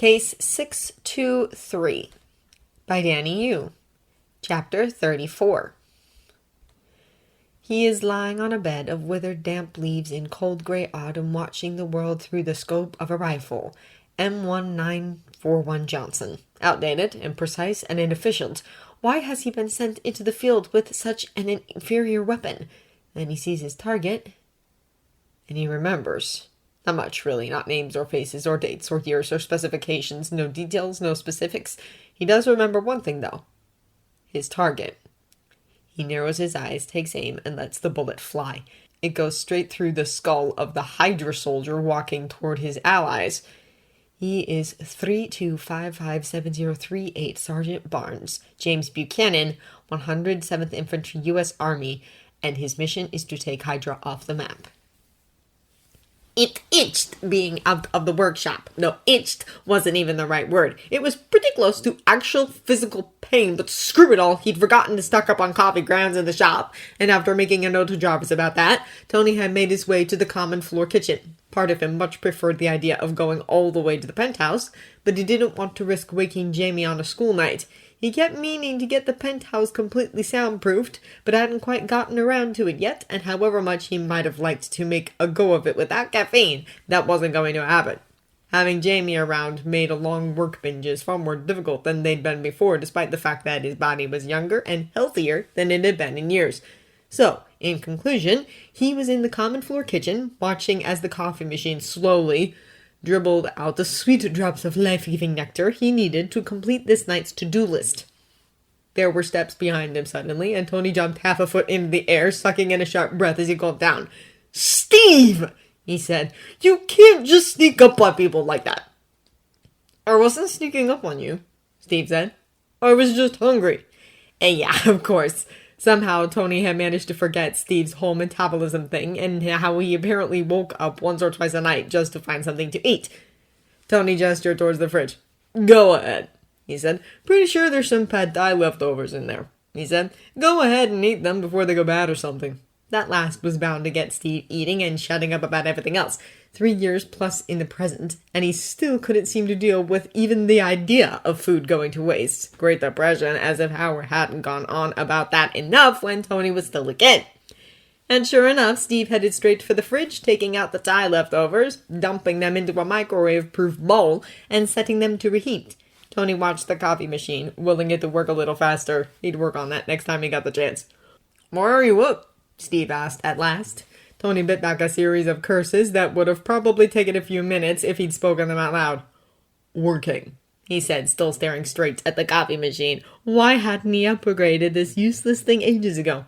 Case 623 by Danny Yu. Chapter 34. He is lying on a bed of withered damp leaves in cold grey autumn, watching the world through the scope of a rifle. M1941 Johnson. Outdated, imprecise, and inefficient. Why has he been sent into the field with such an inferior weapon? Then he sees his target, and he remembers. Not much, really. Not names or faces or dates or years or specifications. No details, no specifics. He does remember one thing, though. His target. He narrows his eyes, takes aim, and lets the bullet fly. It goes straight through the skull of the Hydra soldier walking toward his allies. He is 32557038 Sergeant Barnes, James Buchanan, 107th Infantry U.S. Army, and his mission is to take Hydra off the map. It itched being out of the workshop. No, itched wasn't even the right word. It was pretty close to actual physical pain, but screw it all, he'd forgotten to stock up on coffee grounds in the shop, and after making a note to Jarvis about that, Tony had made his way to the common floor kitchen. Part of him much preferred the idea of going all the way to the penthouse, but he didn't want to risk waking Jamie on a school night. He kept meaning to get the penthouse completely soundproofed, but hadn't quite gotten around to it yet, and however much he might have liked to make a go of it without caffeine, that wasn't going to happen. Having Jamie around made a long work binges far more difficult than they'd been before, despite the fact that his body was younger and healthier than it had been in years. So, in conclusion, he was in the common floor kitchen, watching as the coffee machine slowly dribbled out the sweet drops of life-giving nectar he needed to complete this night's to-do list. There were steps behind him suddenly, and Tony jumped half a foot into the air, sucking in a sharp breath as he called down. "Steve!" he said. "You can't just sneak up on people like that." "I wasn't sneaking up on you," Steve said. "I was just hungry." And yeah, of course. Somehow, Tony had managed to forget Steve's whole metabolism thing and how he apparently woke up once or twice a night just to find something to eat. Tony gestured towards the fridge. "Go ahead," he said. "Pretty sure there's some pad thai leftovers in there," he said. "Go ahead and eat them before they go bad or something." That last was bound to get Steve eating and shutting up about everything else. 3 years plus in the present, and he still couldn't seem to deal with even the idea of food going to waste. Great Depression, as if Howard hadn't gone on about that enough when Tony was still a kid. And sure enough, Steve headed straight for the fridge, taking out the Thai leftovers, dumping them into a microwave-proof bowl, and setting them to reheat. Tony watched the coffee machine, willing it to work a little faster. He'd work on that next time he got the chance. "Why are you up?" Steve asked at last. Tony bit back a series of curses that would have probably taken a few minutes if he'd spoken them out loud. "Working," he said, still staring straight at the coffee machine. Why hadn't he upgraded this useless thing ages ago?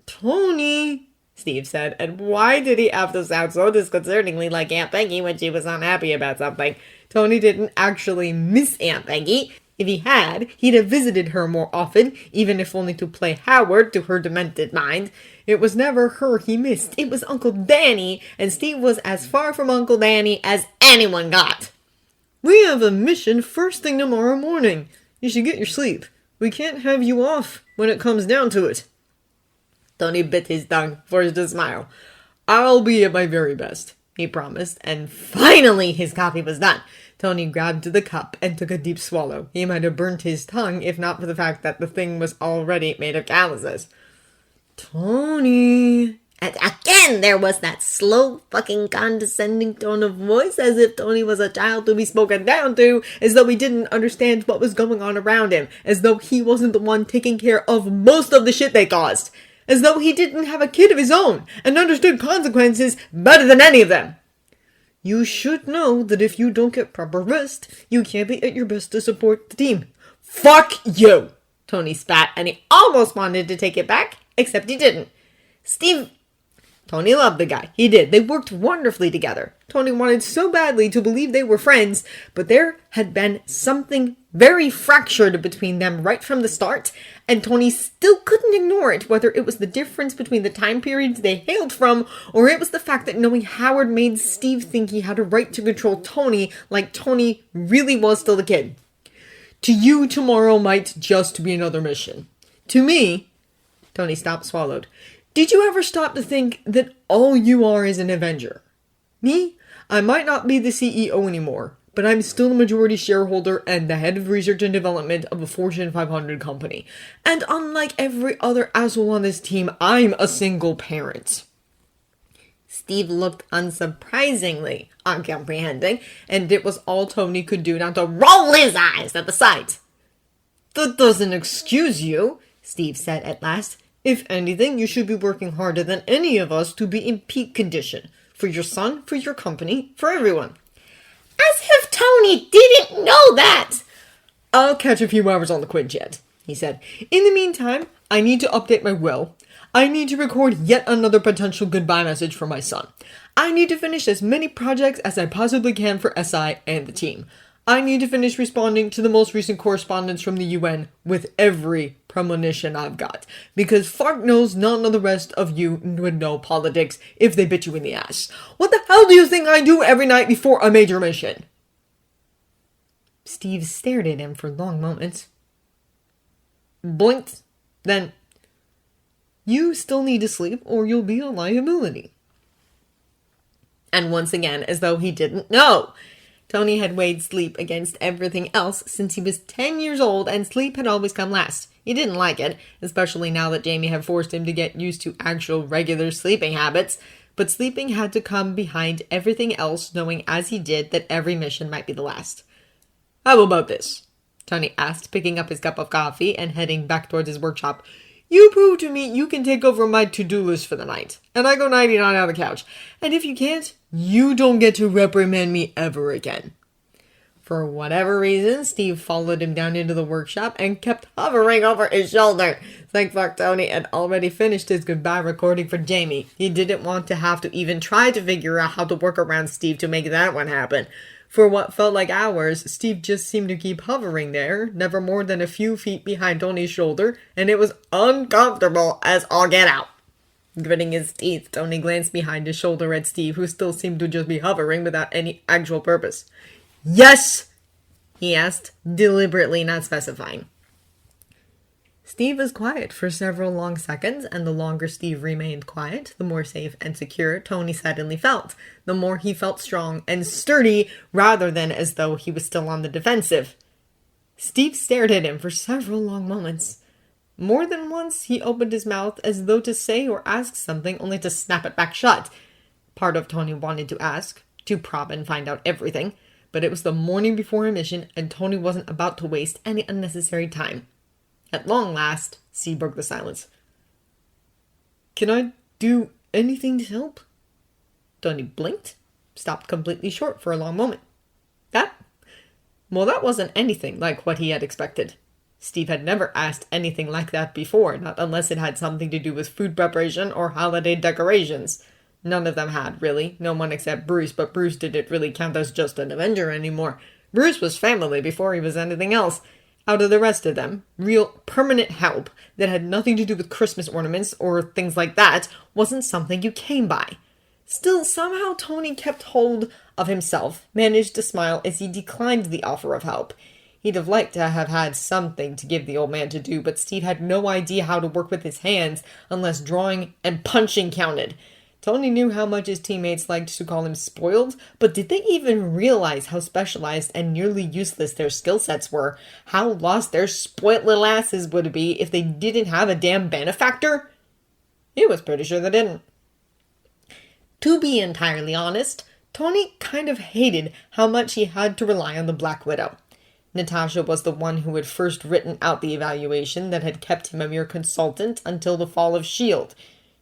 "Tony," Steve said, and why did he have to sound so disconcertingly like Aunt Peggy when she was unhappy about something? Tony didn't actually miss Aunt Peggy. If he had, he'd have visited her more often, even if only to play Howard to her demented mind. It was never her he missed. It was Uncle Danny, and Steve was as far from Uncle Danny as anyone got. "We have a mission first thing tomorrow morning. You should get your sleep. We can't have you off when it comes down to it." Tony bit his tongue, forced a smile. "I'll be at my very best," he promised, and finally his coffee was done. Tony grabbed the cup and took a deep swallow. He might have burnt his tongue if not for the fact that the thing was already made of calluses. "Tony." And again there was that slow fucking condescending tone of voice, as if Tony was a child to be spoken down to, as though he didn't understand what was going on around him, as though he wasn't the one taking care of most of the shit they caused, as though he didn't have a kid of his own and understood consequences better than any of them. "You should know that if you don't get proper rest, you can't be at your best to support the team." "Fuck you!" Tony spat, and he almost wanted to take it back, except he didn't. Steve... Tony loved the guy. He did. They worked wonderfully together. Tony wanted so badly to believe they were friends, but there had been something very fractured between them right from the start, and Tony still couldn't ignore it, whether it was the difference between the time periods they hailed from, or it was the fact that knowing Howard made Steve think he had a right to control Tony, like Tony really was still a kid. "To you, tomorrow might just be another mission. To me..." Tony stopped, swallowed. "Did you ever stop to think that all you are is an Avenger? Me? I might not be the CEO anymore, but I'm still a majority shareholder and the head of research and development of a Fortune 500 company. And unlike every other asshole on this team, I'm a single parent. Steve looked unsurprisingly uncomprehending, and it was all Tony could do not to roll his eyes at the sight. That doesn't excuse you, Steve said at last. If anything, you should be working harder than any of us to be in peak condition. For your son, for your company, for everyone. As if Tony didn't know that! I'll catch a few hours on the Quinjet, he said. In the meantime, I need to update my will. I need to record yet another potential goodbye message for my son. I need to finish as many projects as I possibly can for SI and the team. I need to finish responding to the most recent correspondence from the UN with every premonition I've got. Because fuck knows none of the rest of you would know politics if they bit you in the ass. What the hell do you think I do every night before a major mission? Steve stared at him for long moments. Blinked. Then, you still need to sleep or you'll be a liability. And once again, as though he didn't know, Tony had weighed sleep against everything else since he was 10 years old, and sleep had always come last. He didn't like it, especially now that Jamie had forced him to get used to actual regular sleeping habits, but sleeping had to come behind everything else, knowing as he did that every mission might be the last. How about this? Tony asked, picking up his cup of coffee and heading back towards his workshop. You prove to me you can take over my to-do list for the night, and I go 99 on the couch. And if you can't, you don't get to reprimand me ever again. For whatever reason, Steve followed him down into the workshop and kept hovering over his shoulder. Thank fuck Tony had already finished his goodbye recording for Jamie. He didn't want to have to even try to figure out how to work around Steve to make that one happen. For what felt like hours, Steve just seemed to keep hovering there, never more than a few feet behind Tony's shoulder, and it was uncomfortable as all get out. Gritting his teeth, Tony glanced behind his shoulder at Steve, who still seemed to just be hovering without any actual purpose. Yes? He asked, deliberately not specifying. Steve was quiet for several long seconds, and the longer Steve remained quiet, the more safe and secure Tony suddenly felt. The more he felt strong and sturdy, rather than as though he was still on the defensive. Steve stared at him for several long moments. More than once, he opened his mouth as though to say or ask something, only to snap it back shut. Part of Tony wanted to ask, to probe and find out everything, but it was the morning before a mission, and Tony wasn't about to waste any unnecessary time. At long last, Steve broke the silence. Can I do anything to help? Tony blinked, stopped completely short for a long moment. That wasn't anything like what he had expected. Steve had never asked anything like that before, not unless it had something to do with food preparation or holiday decorations. None of them had, really. No one except Bruce, but Bruce didn't really count as just an Avenger anymore. Bruce was family before he was anything else. Out of the rest of them, real permanent help that had nothing to do with Christmas ornaments or things like that wasn't something you came by. Still, somehow Tony kept hold of himself, managed to smile as he declined the offer of help. He'd have liked to have had something to give the old man to do, but Steve had no idea how to work with his hands unless drawing and punching counted. Tony knew how much his teammates liked to call him spoiled, but did they even realize how specialized and nearly useless their skill sets were? How lost their spoilt little asses would be if they didn't have a damn benefactor? He was pretty sure they didn't. To be entirely honest, Tony kind of hated how much he had to rely on the Black Widow. Natasha was the one who had first written out the evaluation that had kept him a mere consultant until the fall of S.H.I.E.L.D.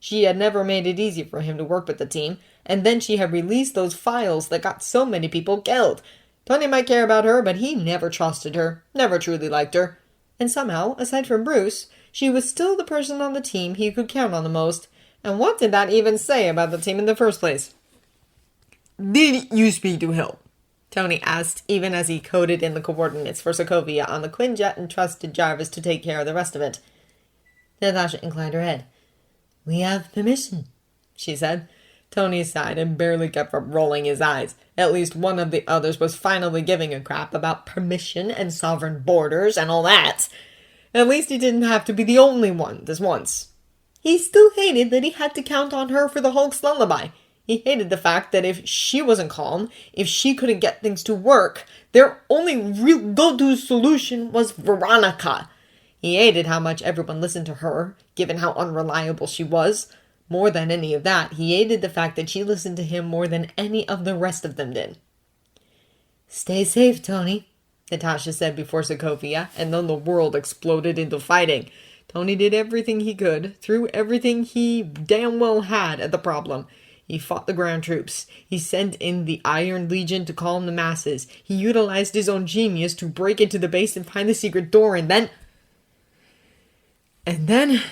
She had never made it easy for him to work with the team, and then she had released those files that got so many people killed. Tony might care about her, but he never trusted her, never truly liked her. And somehow, aside from Bruce, she was still the person on the team he could count on the most. And what did that even say about the team in the first place? Did you speak to help? Tony asked, even as he coded in the coordinates for Sokovia on the Quinjet and trusted Jarvis to take care of the rest of it. Natasha inclined her head. We have permission, she said. Tony sighed and barely kept from rolling his eyes. At least one of the others was finally giving a crap about permission and sovereign borders and all that. At least he didn't have to be the only one this once. He still hated that he had to count on her for the Hulk's lullaby. He hated the fact that if she wasn't calm, if she couldn't get things to work, their only real go-to solution was Veronica. He hated how much everyone listened to her, given how unreliable she was. More than any of that, he hated the fact that she listened to him more than any of the rest of them did. "Stay safe, Tony," Natasha said before Sokovia, and then the world exploded into fighting. Tony did everything he could, threw everything he damn well had at the problem. He fought the ground troops. He sent in the Iron Legion to calm the masses. He utilized his own genius to break into the base and find the secret door, and then